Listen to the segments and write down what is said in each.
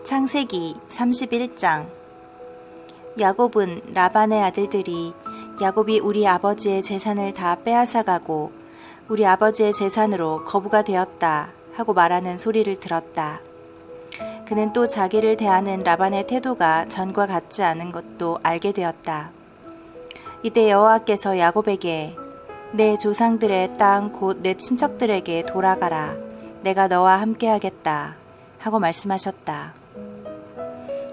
창세기 31장. 야곱은 라반의 아들들이 야곱이 우리 아버지의 재산을 다 빼앗아가고 우리 아버지의 재산으로 거부가 되었다 하고 말하는 소리를 들었다. 그는 또 자기를 대하는 라반의 태도가 전과 같지 않은 것도 알게 되었다. 이때 여호와께서 야곱에게 내 조상들의 땅 곧 내 친척들에게 돌아가라. 내가 너와 함께하겠다 하고 말씀하셨다.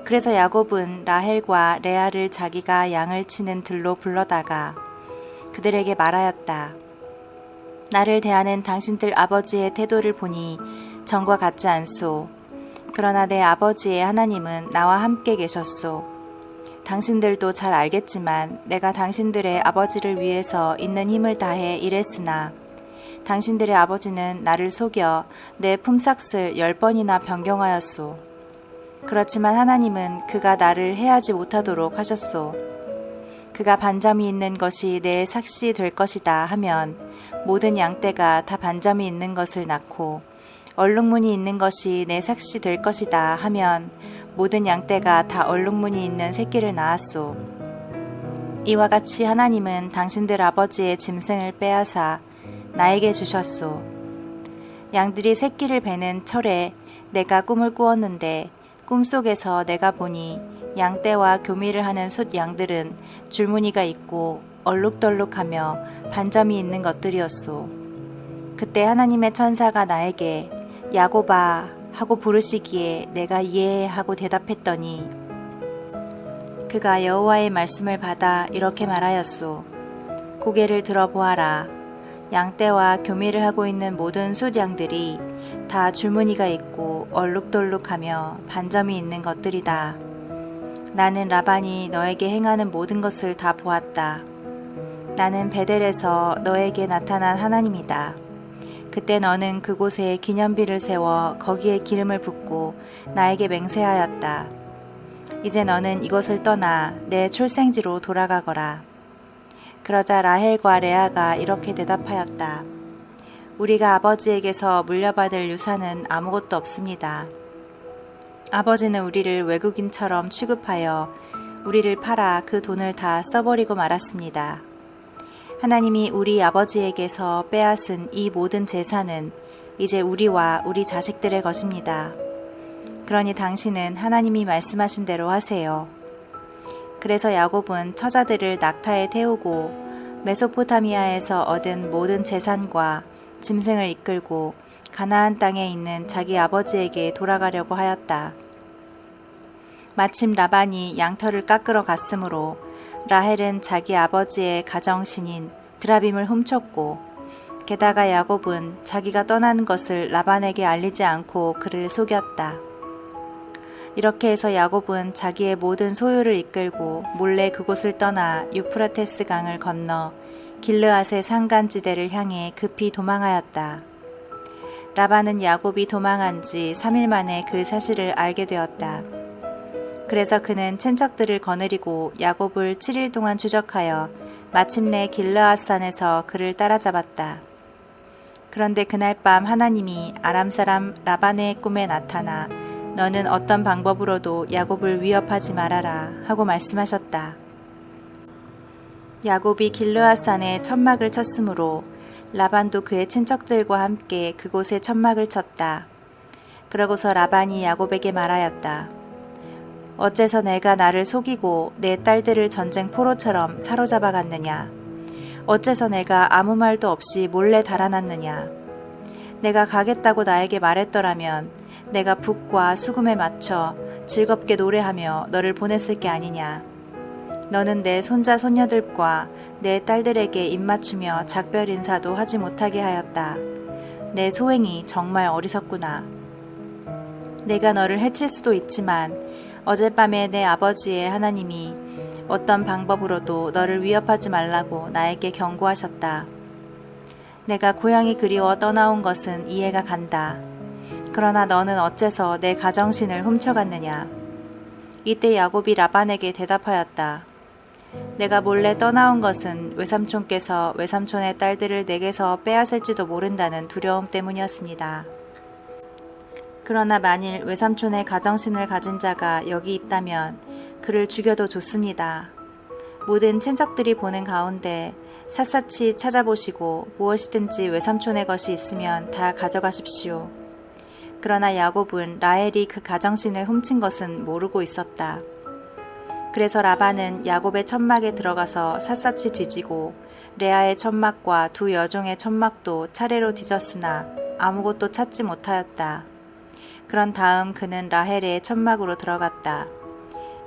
그래서 야곱은 라헬과 레아를 자기가 양을 치는 들로 불러다가 그들에게 말하였다. 나를 대하는 당신들 아버지의 태도를 보니 전과 같지 않소. 그러나 내 아버지의 하나님은 나와 함께 계셨소. 당신들도 잘 알겠지만 내가 당신들의 아버지를 위해서 있는 힘을 다해 일했으나 당신들의 아버지는 나를 속여 내 품삯을 10번이나 변경하였소. 그렇지만 하나님은 그가 나를 해하지 못하도록 하셨소. 그가 반점이 있는 것이 내 삭시 될 것이다 하면 모든 양떼가 다 반점이 있는 것을 낳고 얼룩무늬 있는 것이 내 삭시 될 것이다 하면 모든 양떼가 다 얼룩무늬 있는 새끼를 낳았소. 이와 같이 하나님은 당신들 아버지의 짐승을 빼앗아 나에게 주셨소. 양들이 새끼를 베는 철에 내가 꿈을 꾸었는데 꿈속에서 내가 보니 양떼와 교미를 하는 숫 양들은 줄무늬가 있고 얼룩덜룩하며 반점이 있는 것들이었소. 그때 하나님의 천사가 나에게 야곱아 하고 부르시기에 내가 예 하고 대답했더니 그가 여호와의 말씀을 받아 이렇게 말하였소. 고개를 들어보아라. 양떼와 교미를 하고 있는 모든 숫 양들이 다 줄무늬가 있고 얼룩덜룩하며 반점이 있는 것들이다. 나는 라반이 너에게 행하는 모든 것을 다 보았다. 나는 베델에서 너에게 나타난 하나님이다. 그때 너는 그곳에 기념비를 세워 거기에 기름을 붓고 나에게 맹세하였다. 이제 너는 이곳을 떠나 내 출생지로 돌아가거라. 그러자 라헬과 레아가 이렇게 대답하였다. 우리가 아버지에게서 물려받을 유산은 아무것도 없습니다. 아버지는 우리를 외국인처럼 취급하여 우리를 팔아 그 돈을 다 써버리고 말았습니다. 하나님이 우리 아버지에게서 빼앗은 이 모든 재산은 이제 우리와 우리 자식들의 것입니다. 그러니 당신은 하나님이 말씀하신 대로 하세요. 그래서 야곱은 처자들을 낙타에 태우고 메소포타미아에서 얻은 모든 재산과 짐승을 이끌고 가나안 땅에 있는 자기 아버지에게 돌아가려고 하였다. 마침 라반이 양털을 깎으러 갔으므로 라헬은 자기 아버지의 가정신인 드라빔을 훔쳤고 게다가 야곱은 자기가 떠나는 것을 라반에게 알리지 않고 그를 속였다. 이렇게 해서 야곱은 자기의 모든 소유를 이끌고 몰래 그곳을 떠나 유프라테스 강을 건너 길르앗의 산간지대를 향해 급히 도망하였다. 라반은 야곱이 도망한 지 3일 만에 그 사실을 알게 되었다. 그래서 그는 친척들을 거느리고 야곱을 7일 동안 추적하여 마침내 길르앗산에서 그를 따라잡았다. 그런데 그날 밤 하나님이 아람 사람 라반의 꿈에 나타나 너는 어떤 방법으로도 야곱을 위협하지 말아라 하고 말씀하셨다. 야곱이 길르앗산에 천막을 쳤으므로 라반도 그의 친척들과 함께 그곳에 천막을 쳤다. 그러고서 라반이 야곱에게 말하였다. 어째서 내가 나를 속이고 내 딸들을 전쟁 포로처럼 사로잡아 갔느냐? 어째서 내가 아무 말도 없이 몰래 달아났느냐? 내가 가겠다고 나에게 말했더라면 내가 북과 수금에 맞춰 즐겁게 노래하며 너를 보냈을 게 아니냐. 너는 내 손자 손녀들과 내 딸들에게 입맞추며 작별 인사도 하지 못하게 하였다. 내 소행이 정말 어리석구나. 내가 너를 해칠 수도 있지만 어젯밤에 내 아버지의 하나님이 어떤 방법으로도 너를 위협하지 말라고 나에게 경고하셨다. 내가 고향이 그리워 떠나온 것은 이해가 간다. 그러나 너는 어째서 내 가정신을 훔쳐갔느냐? 이때 야곱이 라반에게 대답하였다. 내가 몰래 떠나온 것은 외삼촌께서 외삼촌의 딸들을 내게서 빼앗을지도 모른다는 두려움 때문이었습니다. 그러나 만일 외삼촌의 가정신을 가진 자가 여기 있다면 그를 죽여도 좋습니다. 모든 친척들이 보는 가운데 샅샅이 찾아보시고 무엇이든지 외삼촌의 것이 있으면 다 가져가십시오. 그러나 야곱은 라헬이 그 가정신을 훔친 것은 모르고 있었다. 그래서 라반은 야곱의 천막에 들어가서 샅샅이 뒤지고 레아의 천막과 두 여종의 천막도 차례로 뒤졌으나 아무것도 찾지 못하였다. 그런 다음 그는 라헬의 천막으로 들어갔다.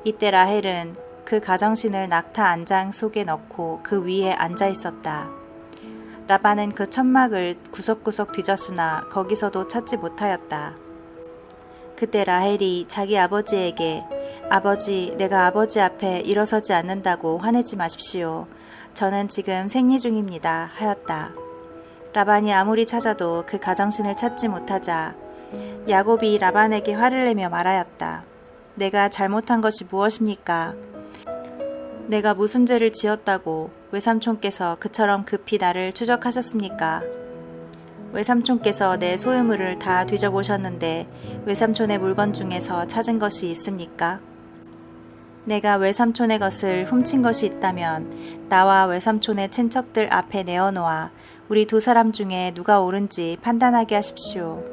이때 라헬은 그 가정신을 낙타 안장 속에 넣고 그 위에 앉아 있었다. 라반은 그 천막을 구석구석 뒤졌으나 거기서도 찾지 못하였다. 그때 라헬이 자기 아버지에게 아버지, 내가 아버지 앞에 일어서지 않는다고 화내지 마십시오. 저는 지금 생리 중입니다. 하였다. 라반이 아무리 찾아도 그 가정신을 찾지 못하자 야곱이 라반에게 화를 내며 말하였다. 내가 잘못한 것이 무엇입니까? 내가 무슨 죄를 지었다고 외삼촌께서 그처럼 급히 나를 추적하셨습니까? 외삼촌께서 내 소유물을 다 뒤져보셨는데 외삼촌의 물건 중에서 찾은 것이 있습니까? 내가 외삼촌의 것을 훔친 것이 있다면 나와 외삼촌의 친척들 앞에 내어놓아 우리 두 사람 중에 누가 옳은지 판단하게 하십시오.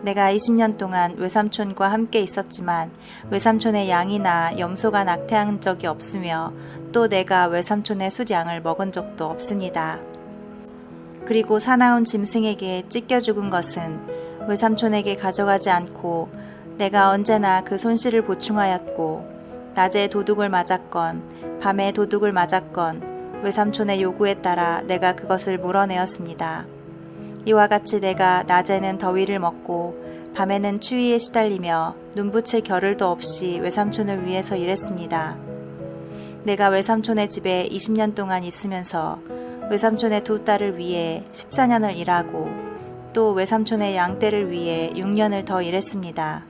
내가 20년 동안 외삼촌과 함께 있었지만 외삼촌의 양이나 염소가 낙태한 적이 없으며 또 내가 외삼촌의 숫양을 먹은 적도 없습니다. 그리고 사나운 짐승에게 찢겨 죽은 것은 외삼촌에게 가져가지 않고 내가 언제나 그 손실을 보충하였고 낮에 도둑을 맞았건 밤에 도둑을 맞았건 외삼촌의 요구에 따라 내가 그것을 물어내었습니다. 이와 같이 내가 낮에는 더위를 먹고 밤에는 추위에 시달리며 눈붙일 겨를도 없이 외삼촌을 위해서 일했습니다. 내가 외삼촌의 집에 20년 동안 있으면서 외삼촌의 두 딸을 위해 14년을 일하고 또 외삼촌의 양떼를 위해 6년을 더 일했습니다.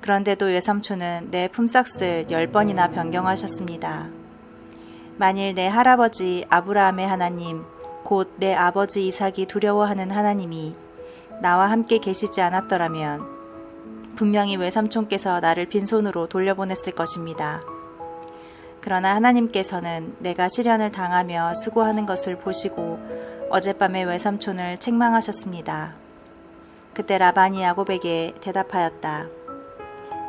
그런데도 외삼촌은 내 품삯을 10번이나 변경하셨습니다. 만일 내 할아버지 아브라함의 하나님 곧 내 아버지 이삭이 두려워하는 하나님이 나와 함께 계시지 않았더라면 분명히 외삼촌께서 나를 빈손으로 돌려보냈을 것입니다. 그러나 하나님께서는 내가 시련을 당하며 수고하는 것을 보시고 어젯밤에 외삼촌을 책망하셨습니다. 그때 라반이 야곱에게 대답하였다.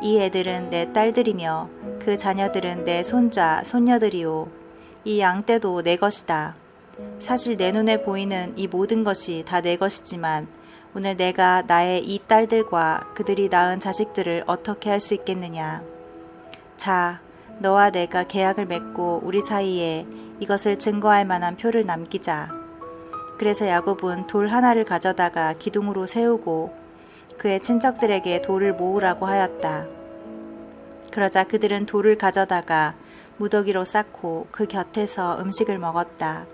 이 애들은 내 딸들이며 그 자녀들은 내 손자, 손녀들이요. 이 양떼도 내 것이다. 사실 내 눈에 보이는 이 모든 것이 다 내 것이지만 오늘 내가 나의 이 딸들과 그들이 낳은 자식들을 어떻게 할 수 있겠느냐. 자, 너와 내가 계약을 맺고 우리 사이에 이것을 증거할 만한 표를 남기자. 그래서 야곱은 돌 하나를 가져다가 기둥으로 세우고 그의 친척들에게 돌을 모으라고 하였다. 그러자 그들은 돌을 가져다가 무더기로 쌓고 그 곁에서 음식을 먹었다.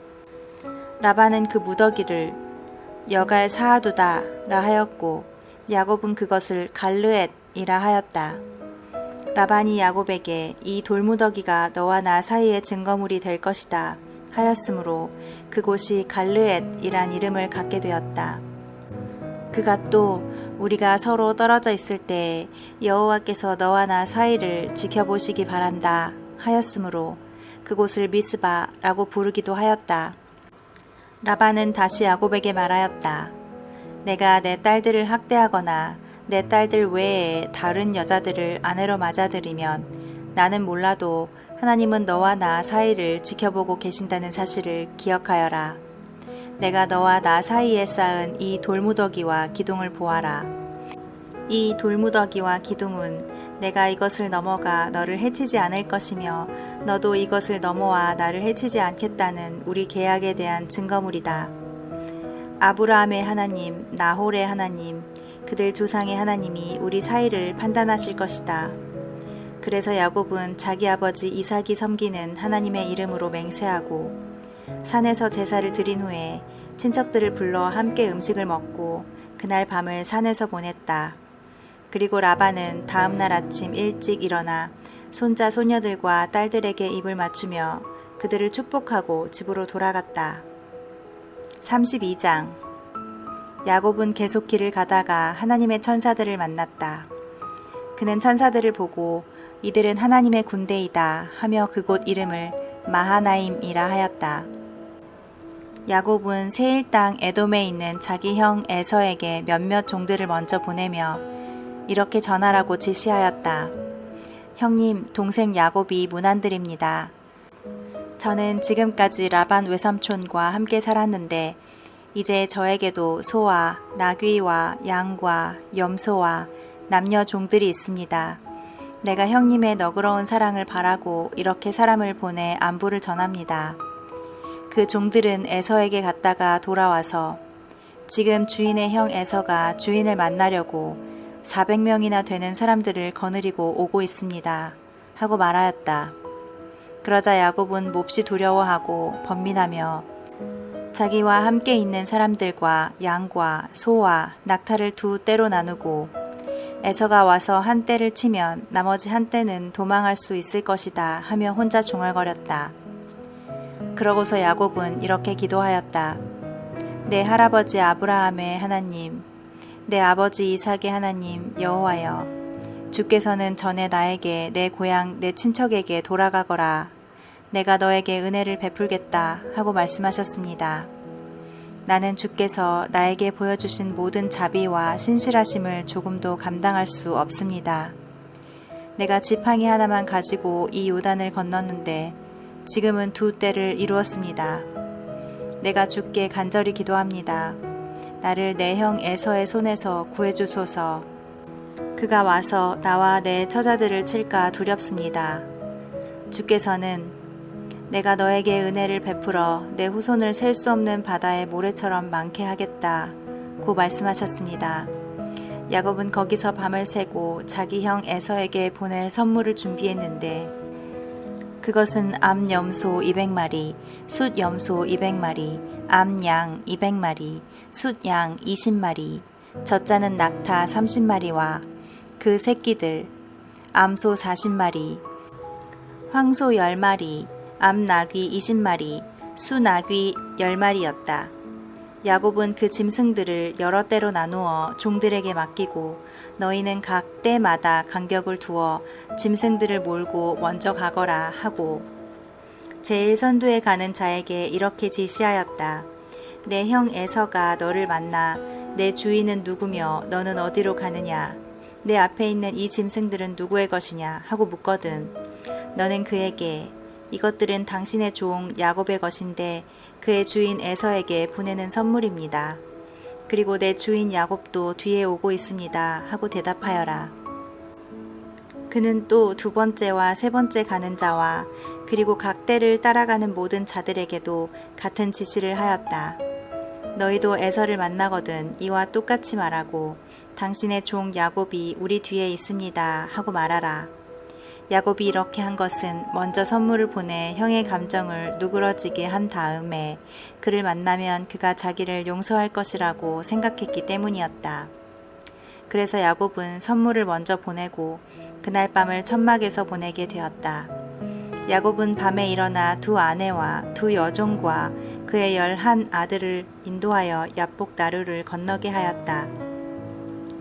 라반은 그 무더기를 여갈 사하두다 라 하였고 야곱은 그것을 갈르엣이라 하였다. 라반이 야곱에게 이 돌무더기가 너와 나 사이의 증거물이 될 것이다 하였으므로 그곳이 갈르엣이란 이름을 갖게 되었다. 그가 또 우리가 서로 떨어져 있을 때 여호와께서 너와 나 사이를 지켜보시기 바란다 하였으므로 그곳을 미스바라고 부르기도 하였다. 라반은 다시 야곱에게 말하였다. 내가 내 딸들을 학대하거나 내 딸들 외에 다른 여자들을 아내로 맞아들이면 나는 몰라도 하나님은 너와 나 사이를 지켜보고 계신다는 사실을 기억하여라. 내가 너와 나 사이에 쌓은 이 돌무더기와 기둥을 보아라. 이 돌무더기와 기둥은 내가 이것을 넘어가 너를 해치지 않을 것이며 너도 이것을 넘어와 나를 해치지 않겠다는 우리 계약에 대한 증거물이다. 아브라함의 하나님, 나홀의 하나님, 그들 조상의 하나님이 우리 사이를 판단하실 것이다. 그래서 야곱은 자기 아버지 이삭이 섬기는 하나님의 이름으로 맹세하고 산에서 제사를 드린 후에 친척들을 불러 함께 음식을 먹고 그날 밤을 산에서 보냈다. 그리고 라반은 다음날 아침 일찍 일어나 손자 손녀들과 딸들에게 입을 맞추며 그들을 축복하고 집으로 돌아갔다. 32장 야곱은 계속 길을 가다가 하나님의 천사들을 만났다. 그는 천사들을 보고 이들은 하나님의 군대이다 하며 그곳 이름을 마하나임이라 하였다. 야곱은 세일 땅 에돔에 있는 자기 형 에서에게 몇몇 종들을 먼저 보내며 이렇게 전하라고 지시하였다. 형님, 동생 야곱이 문안드립니다. 저는 지금까지 라반 외삼촌과 함께 살았는데 이제 저에게도 소와 나귀와 양과 염소와 남녀 종들이 있습니다. 내가 형님의 너그러운 사랑을 바라고 이렇게 사람을 보내 안부를 전합니다. 그 종들은 에서에게 갔다가 돌아와서 지금 주인의 형 에서가 주인을 만나려고 400명이나 되는 사람들을 거느리고 오고 있습니다. 하고 말하였다. 그러자 야곱은 몹시 두려워하고 번민하며 자기와 함께 있는 사람들과 양과 소와 낙타를 두 떼로 나누고 에서가 와서 한 떼를 치면 나머지 한 떼는 도망할 수 있을 것이다 하며 혼자 중얼거렸다. 그러고서 야곱은 이렇게 기도하였다. 내 할아버지 아브라함의 하나님, 내 아버지 이삭의 하나님 여호와여, 주께서는 전에 나에게 내 고향 내 친척에게 돌아가거라. 내가 너에게 은혜를 베풀겠다 하고 말씀하셨습니다. 나는 주께서 나에게 보여주신 모든 자비와 신실하심을 조금도 감당할 수 없습니다. 내가 지팡이 하나만 가지고 이 요단을 건넜는데 지금은 두 떼를 이루었습니다. 내가 주께 간절히 기도합니다. 나를 내 형 에서의 손에서 구해주소서. 그가 와서 나와 내 처자들을 칠까 두렵습니다. 주께서는 내가 너에게 은혜를 베풀어 내 후손을 셀 수 없는 바다의 모래처럼 많게 하겠다 고 말씀하셨습니다. 야곱은 거기서 밤을 새고 자기 형 에서에게 보낼 선물을 준비했는데 그것은 암염소 200마리, 숫염소 200마리, 암양 200마리, 숫양 20마리, 젖자는 낙타 30마리와 그 새끼들, 암소 40마리, 황소 10마리, 암나귀 20마리, 수나귀 10마리였다. 야곱은 그 짐승들을 여러 떼로 나누어 종들에게 맡기고 너희는 각 떼마다 간격을 두어 짐승들을 몰고 먼저 가거라 하고 제일 선두에 가는 자에게 이렇게 지시하였다. 내 형 에서가 너를 만나 내 주인은 누구며 너는 어디로 가느냐? 내 앞에 있는 이 짐승들은 누구의 것이냐? 하고 묻거든. 너는 그에게 이것들은 당신의 종 야곱의 것인데 그의 주인 에서에게 보내는 선물입니다. 그리고 내 주인 야곱도 뒤에 오고 있습니다. 하고 대답하여라. 그는 또 두 번째와 세 번째 가는 자와 그리고 각 떼를 따라가는 모든 자들에게도 같은 지시를 하였다. 너희도 에서를 만나거든 이와 똑같이 말하고 당신의 종 야곱이 우리 뒤에 있습니다. 하고 말하라. 야곱이 이렇게 한 것은 먼저 선물을 보내 형의 감정을 누그러지게 한 다음에 그를 만나면 그가 자기를 용서할 것이라고 생각했기 때문이었다. 그래서 야곱은 선물을 먼저 보내고 그날 밤을 천막에서 보내게 되었다. 야곱은 밤에 일어나 두 아내와 두 여종과 그의 11 아들을 인도하여 야복 나루를 건너게 하였다.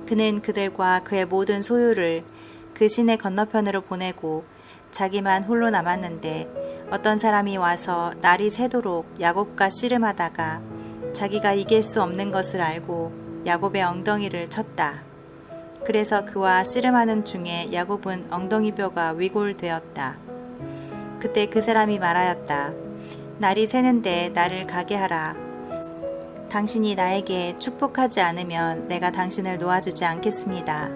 그는 그들과 그의 모든 소유를 그 시내 건너편으로 보내고 자기만 홀로 남았는데 어떤 사람이 와서 날이 새도록 야곱과 씨름하다가 자기가 이길 수 없는 것을 알고 야곱의 엉덩이를 쳤다. 그래서 그와 씨름하는 중에 야곱은 엉덩이뼈가 위골되었다. 그때 그 사람이 말하였다. 날이 새는데 나를 가게 하라. 당신이 나에게 축복하지 않으면 내가 당신을 놓아주지 않겠습니다.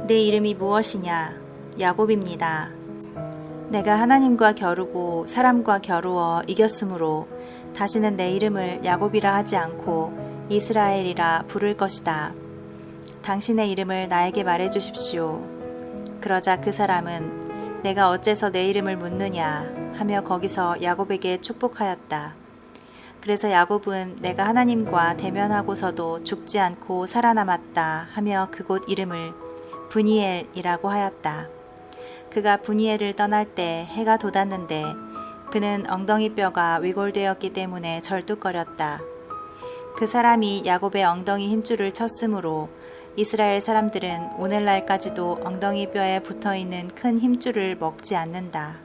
내 이름이 무엇이냐? 야곱입니다. 내가 하나님과 겨루고 사람과 겨루어 이겼으므로 다시는 내 이름을 야곱이라 하지 않고 이스라엘이라 부를 것이다. 당신의 이름을 나에게 말해 주십시오. 그러자 그 사람은 내가 어째서 내 이름을 묻느냐 하며 거기서 야곱에게 축복하였다. 그래서 야곱은 내가 하나님과 대면하고서도 죽지 않고 살아남았다 하며 그곳 이름을 브니엘이라고 하였다. 그가 브니엘을 떠날 때 해가 돋았는데 그는 엉덩이뼈가 위골되었기 때문에 절뚝거렸다. 그 사람이 야곱의 엉덩이 힘줄을 쳤으므로 이스라엘 사람들은 오늘날까지도 엉덩이 뼈에 붙어있는 큰 힘줄을 먹지 않는다.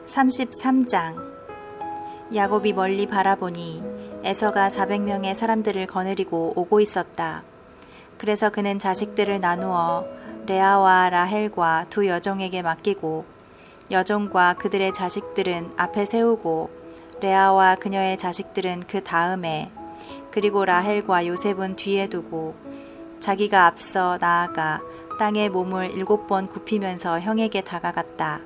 33장. 야곱이 멀리 바라보니 에서가 400명의 사람들을 거느리고 오고 있었다. 그래서 그는 자식들을 나누어 레아와 라헬과 두 여종에게 맡기고 여종과 그들의 자식들은 앞에 세우고 레아와 그녀의 자식들은 그 다음에, 그리고 라헬과 요셉은 뒤에 두고 자기가 앞서 나아가 땅에 몸을 7번 굽히면서 형에게 다가갔다.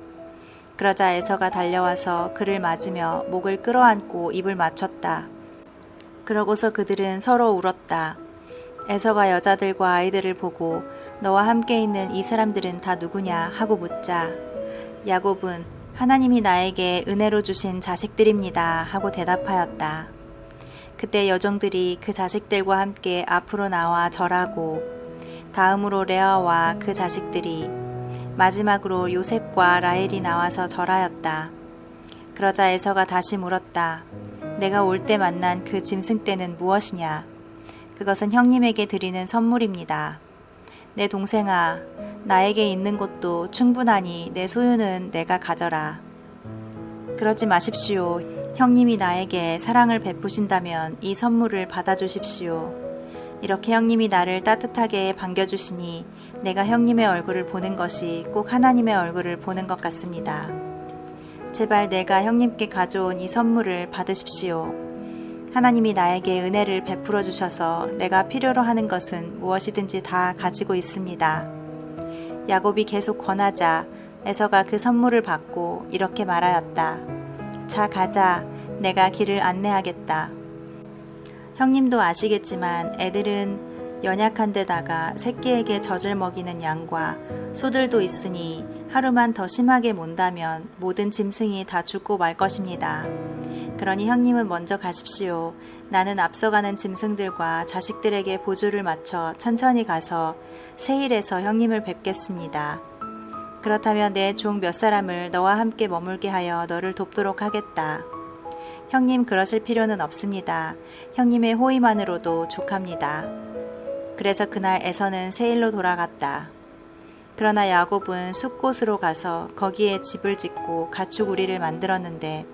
그러자 에서가 달려와서 그를 맞으며 목을 끌어안고 입을 맞췄다. 그러고서 그들은 서로 울었다. 에서가 여자들과 아이들을 보고 너와 함께 있는 이 사람들은 다 누구냐 하고 묻자 야곱은 하나님이 나에게 은혜로 주신 자식들입니다 하고 대답하였다. 그때 여종들이 그 자식들과 함께 앞으로 나와 절하고 다음으로 레아와 그 자식들이 마지막으로 요셉과 라헬이 나와서 절하였다. 그러자 에서가 다시 물었다. 내가 올 때 만난 그 짐승떼는 무엇이냐? 그것은 형님에게 드리는 선물입니다. 내 동생아, 나에게 있는 것도 충분하니 내 소유는 내가 가져라. 그러지 마십시오. 형님이 나에게 사랑을 베푸신다면 이 선물을 받아주십시오. 이렇게 형님이 나를 따뜻하게 반겨주시니 내가 형님의 얼굴을 보는 것이 꼭 하나님의 얼굴을 보는 것 같습니다. 제발 내가 형님께 가져온 이 선물을 받으십시오. 하나님이 나에게 은혜를 베풀어 주셔서 내가 필요로 하는 것은 무엇이든지 다 가지고 있습니다. 야곱이 계속 권하자 에서가 그 선물을 받고 이렇게 말하였다. 자, 가자. 내가 길을 안내하겠다. 형님도 아시겠지만 애들은 연약한 데다가 새끼에게 젖을 먹이는 양과 소들도 있으니 하루만 더 심하게 몬다면 모든 짐승이 다 죽고 말 것입니다. 그러니 형님은 먼저 가십시오. 나는 앞서가는 짐승들과 자식들에게 보조를 맞춰 천천히 가서 세일에서 형님을 뵙겠습니다. 그렇다면 내 종 몇 사람을 너와 함께 머물게 하여 너를 돕도록 하겠다. 형님 그러실 필요는 없습니다. 형님의 호의만으로도 족합니다. 그래서 그날 에서는 세일로 돌아갔다. 그러나 야곱은 숫곳으로 가서 거기에 집을 짓고 가축우리를 만들었는데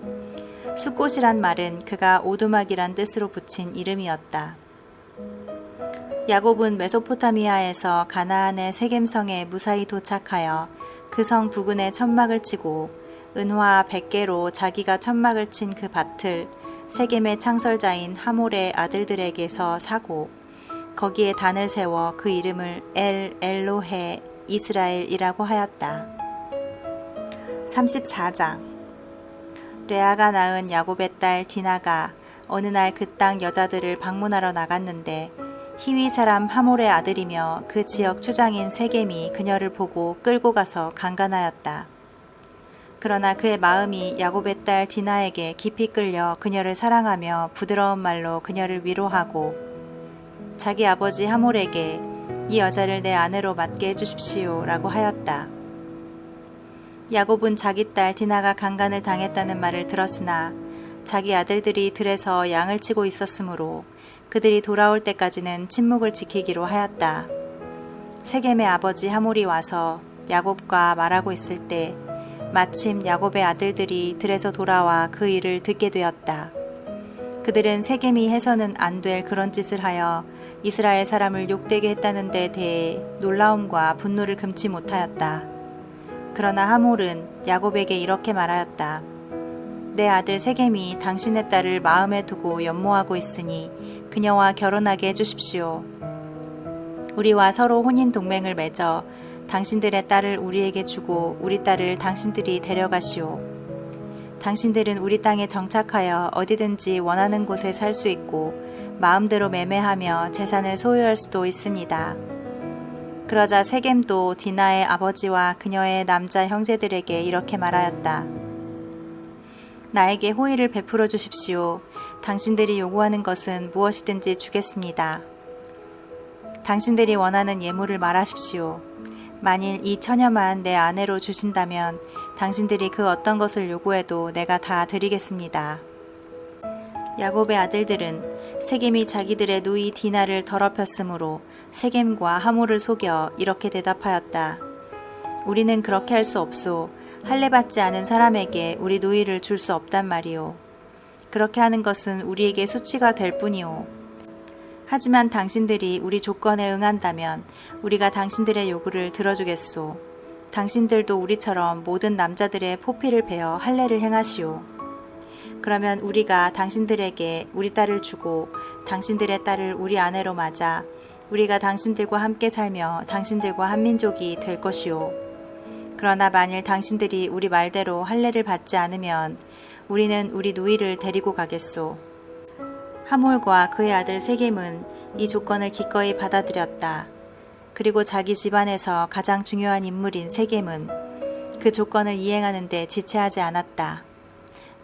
숫곳이란 말은 그가 오두막이란 뜻으로 붙인 이름이었다. 야곱은 메소포타미아에서 가나안의 세겜성에 무사히 도착하여 그 성 부근에 천막을 치고 은화 100개로 자기가 천막을 친 그 밭을 세겜의 창설자인 하몰의 아들들에게서 사고 거기에 단을 세워 그 이름을 엘로헤 이스라엘이라고 하였다. 34장. 레아가 낳은 야곱의 딸 디나가 어느 날 그 땅 여자들을 방문하러 나갔는데 히위 사람 하몰의 아들이며 그 지역 추장인 세겜이 그녀를 보고 끌고 가서 강간하였다. 그러나 그의 마음이 야곱의 딸 디나에게 깊이 끌려 그녀를 사랑하며 부드러운 말로 그녀를 위로하고 자기 아버지 하몰에게 이 여자를 내 아내로 맡게 해주십시오 라고 하였다. 야곱은 자기 딸 디나가 강간을 당했다는 말을 들었으나 자기 아들들이 들에서 양을 치고 있었으므로 그들이 돌아올 때까지는 침묵을 지키기로 하였다. 세겜의 아버지 하몰이 와서 야곱과 말하고 있을 때 마침 야곱의 아들들이 들에서 돌아와 그 일을 듣게 되었다. 그들은 세겜이 해서는 안 될 그런 짓을 하여 이스라엘 사람을 욕되게 했다는 데 대해 놀라움과 분노를 금치 못하였다. 그러나 하몰은 야곱에게 이렇게 말하였다. 내 아들 세겜이 당신의 딸을 마음에 두고 연모하고 있으니 그녀와 결혼하게 해주십시오. 우리와 서로 혼인 동맹을 맺어 당신들의 딸을 우리에게 주고 우리 딸을 당신들이 데려가시오. 당신들은 우리 땅에 정착하여 어디든지 원하는 곳에 살 수 있고 마음대로 매매하며 재산을 소유할 수도 있습니다. 그러자 세겜도 디나의 아버지와 그녀의 남자 형제들에게 이렇게 말하였다. 나에게 호의를 베풀어 주십시오. 당신들이 요구하는 것은 무엇이든지 주겠습니다. 당신들이 원하는 예물을 말하십시오. 만일 이 처녀만 내 아내로 주신다면 당신들이 그 어떤 것을 요구해도 내가 다 드리겠습니다. 야곱의 아들들은 세겜이 자기들의 누이 디나를 더럽혔으므로 세겜과 하몰을 속여 이렇게 대답하였다. 우리는 그렇게 할 수 없소. 할례 받지 않은 사람에게 우리 누이를 줄 수 없단 말이오. 그렇게 하는 것은 우리에게 수치가 될 뿐이오. 하지만 당신들이 우리 조건에 응한다면 우리가 당신들의 요구를 들어주겠소. 당신들도 우리처럼 모든 남자들의 포피를 베어 할례를 행하시오. 그러면 우리가 당신들에게 우리 딸을 주고 당신들의 딸을 우리 아내로 맞아 우리가 당신들과 함께 살며 당신들과 한 민족이 될 것이오. 그러나 만일 당신들이 우리 말대로 할례를 받지 않으면 우리는 우리 누이를 데리고 가겠소. 하몰과 그의 아들 세겜은 이 조건을 기꺼이 받아들였다. 그리고 자기 집안에서 가장 중요한 인물인 세겜은 그 조건을 이행하는 데 지체하지 않았다.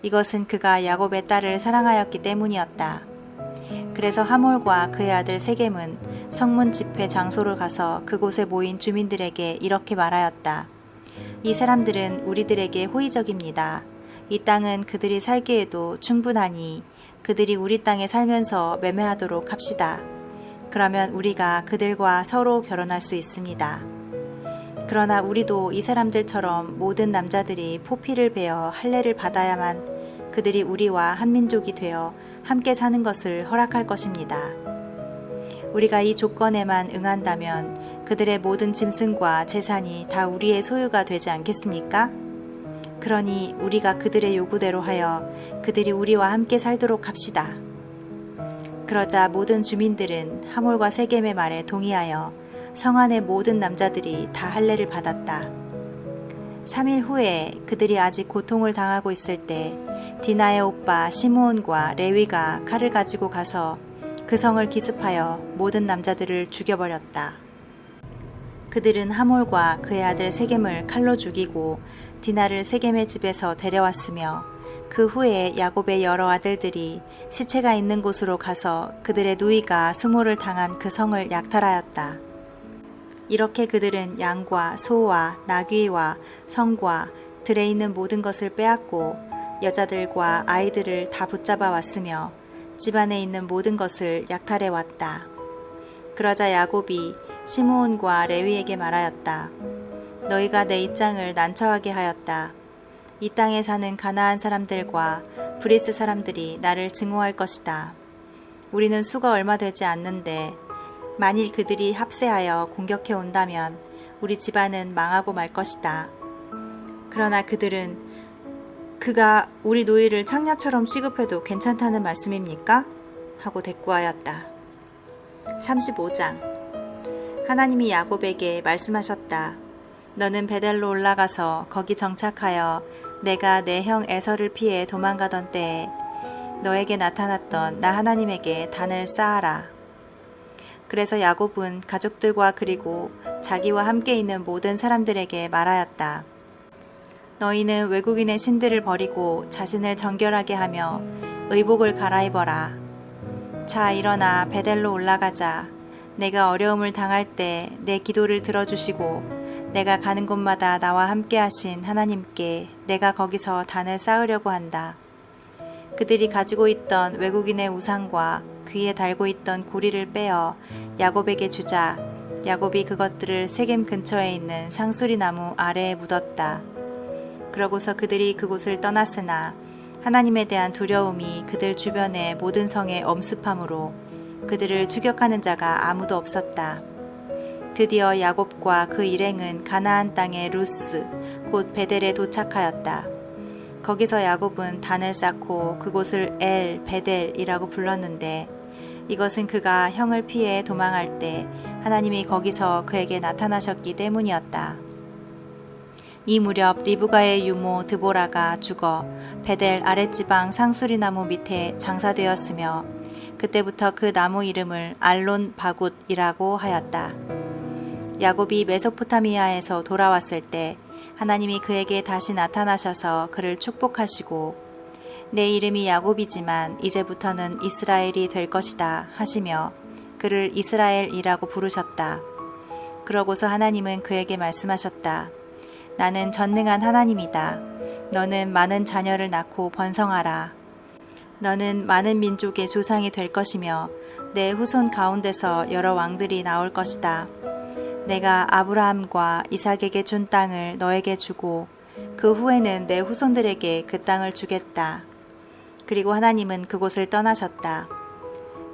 이것은 그가 야곱의 딸을 사랑하였기 때문이었다. 그래서 하몰과 그의 아들 세겜은 성문 집회 장소를 가서 그곳에 모인 주민들에게 이렇게 말하였다. 이 사람들은 우리들에게 호의적입니다. 이 땅은 그들이 살기에도 충분하니 그들이 우리 땅에 살면서 매매하도록 합시다. 그러면 우리가 그들과 서로 결혼할 수 있습니다. 그러나 우리도 이 사람들처럼 모든 남자들이 포피를 베어 할례를 받아야만 그들이 우리와 한 민족이 되어 함께 사는 것을 허락할 것입니다. 우리가 이 조건에만 응한다면 그들의 모든 짐승과 재산이 다 우리의 소유가 되지 않겠습니까? 그러니 우리가 그들의 요구대로 하여 그들이 우리와 함께 살도록 합시다. 그러자 모든 주민들은 하몰과 세겜의 말에 동의하여 성 안의 모든 남자들이 다 할례를 받았다. 3일 후에 그들이 아직 고통을 당하고 있을 때 디나의 오빠 시므온과 레위가 칼을 가지고 가서 그 성을 기습하여 모든 남자들을 죽여버렸다. 그들은 하몰과 그의 아들 세겜을 칼로 죽이고 디나를 세겜의 집에서 데려왔으며 그 후에 야곱의 여러 아들들이 시체가 있는 곳으로 가서 그들의 누이가 수모를 당한 그 성을 약탈하였다. 이렇게 그들은 양과 소와 나귀와 성과 들에 있는 모든 것을 빼앗고 여자들과 아이들을 다 붙잡아 왔으며 집안에 있는 모든 것을 약탈해 왔다. 그러자 야곱이 시므온과 레위에게 말하였다. 너희가 내 입장을 난처하게 하였다. 이 땅에 사는 가나안 사람들과 브리스 사람들이 나를 증오할 것이다. 우리는 수가 얼마 되지 않는데 만일 그들이 합세하여 공격해 온다면 우리 집안은 망하고 말 것이다. 그러나 그들은 그가 우리 노이를 창녀처럼 취급해도 괜찮다는 말씀입니까? 하고 대꾸하였다. 35장 하나님이 야곱에게 말씀하셨다. 너는 베델로 올라가서 거기 정착하여 내가 내 형 에서를 피해 도망가던 때에 너에게 나타났던 나 하나님에게 단을 쌓아라. 그래서 야곱은 가족들과 그리고 자기와 함께 있는 모든 사람들에게 말하였다. 너희는 외국인의 신들을 버리고 자신을 정결하게 하며 의복을 갈아입어라. 자, 일어나 베델로 올라가자. 내가 어려움을 당할 때 내 기도를 들어주시고 내가 가는 곳마다 나와 함께 하신 하나님께 내가 거기서 단을 쌓으려고 한다. 그들이 가지고 있던 외국인의 우상과 귀에 달고 있던 고리를 빼어 야곱에게 주자 야곱이 그것들을 세겜 근처에 있는 상수리 나무 아래에 묻었다. 그러고서 그들이 그곳을 떠났으나 하나님에 대한 두려움이 그들 주변의 모든 성에 엄습함으로 그들을 추격하는 자가 아무도 없었다. 드디어 야곱과 그 일행은 가나안 땅의 루스 곧 베델에 도착하였다. 거기서 야곱은 단을 쌓고 그곳을 엘 베델이라고 불렀는데 이것은 그가 형을 피해 도망할 때 하나님이 거기서 그에게 나타나셨기 때문이었다. 이 무렵 리브가의 유모 드보라가 죽어 베델 아랫지방 상수리 나무 밑에 장사되었으며 그때부터 그 나무 이름을 알론 바굿이라고 하였다. 야곱이 메소포타미아에서 돌아왔을 때 하나님이 그에게 다시 나타나셔서 그를 축복하시고 내 이름이 야곱이지만 이제부터는 이스라엘이 될 것이다 하시며 그를 이스라엘이라고 부르셨다. 그러고서 하나님은 그에게 말씀하셨다. 나는 전능한 하나님이다. 너는 많은 자녀를 낳고 번성하라. 너는 많은 민족의 조상이 될 것이며 내 후손 가운데서 여러 왕들이 나올 것이다. 내가 아브라함과 이삭에게 준 땅을 너에게 주고 그 후에는 내 후손들에게 그 땅을 주겠다. 그리고 하나님은 그곳을 떠나셨다.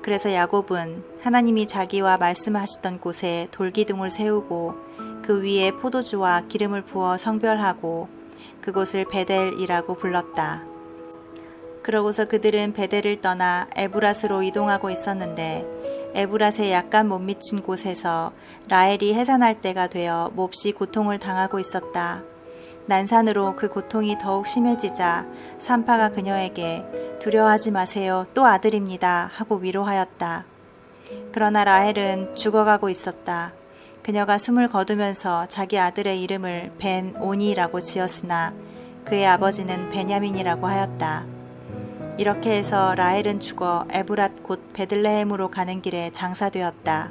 그래서 야곱은 하나님이 자기와 말씀하시던 곳에 돌기둥을 세우고 그 위에 포도주와 기름을 부어 성별하고 그곳을 베델이라고 불렀다. 그러고서 그들은 베델을 떠나 에브랏으로 이동하고 있었는데 에브랏에 약간 못 미친 곳에서 라헬이 해산할 때가 되어 몹시 고통을 당하고 있었다. 난산으로 그 고통이 더욱 심해지자 산파가 그녀에게 두려워하지 마세요. 또 아들입니다. 하고 위로하였다. 그러나 라헬은 죽어가고 있었다. 그녀가 숨을 거두면서 자기 아들의 이름을 벤오니라고 지었으나 그의 아버지는 베냐민이라고 하였다. 이렇게 해서 라헬은 죽어 에브랏 곧 베들레헴으로 가는 길에 장사되었다.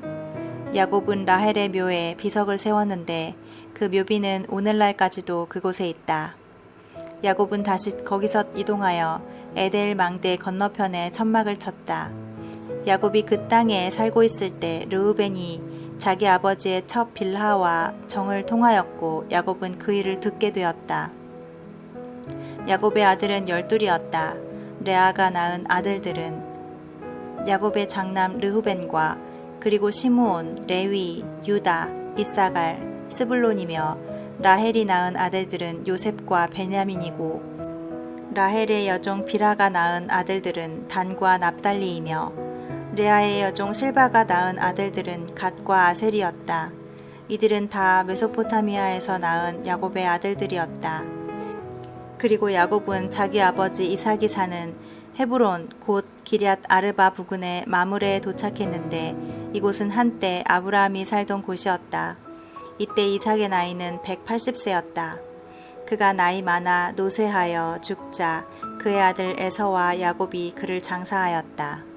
야곱은 라헬의 묘에 비석을 세웠는데 그 묘비는 오늘날까지도 그곳에 있다. 야곱은 다시 거기서 이동하여 에델 망대 건너편에 천막을 쳤다. 야곱이 그 땅에 살고 있을 때 르우벤이 자기 아버지의 첩 빌하와 정을 통하였고 야곱은 그 일을 듣게 되었다. 야곱의 아들은 12이었다. 레아가 낳은 아들들은 야곱의 장남 르후벤과 그리고 시므온, 레위, 유다, 이사갈, 스불론이며 라헬이 낳은 아들들은 요셉과 베냐민이고 라헬의 여종 비라가 낳은 아들들은 단과 납달리이며 레아의 여종 실바가 낳은 아들들은 갓과 아셀이었다. 이들은 다 메소포타미아에서 낳은 야곱의 아들들이었다. 그리고 야곱은 자기 아버지 이삭이 사는 헤브론 곧 기럇 아르바 부근의 마므레에 도착했는데 이곳은 한때 아브라함이 살던 곳이었다. 이때 이삭의 나이는 180세였다. 그가 나이 많아 노쇠하여 죽자 그의 아들 에서와 야곱이 그를 장사하였다.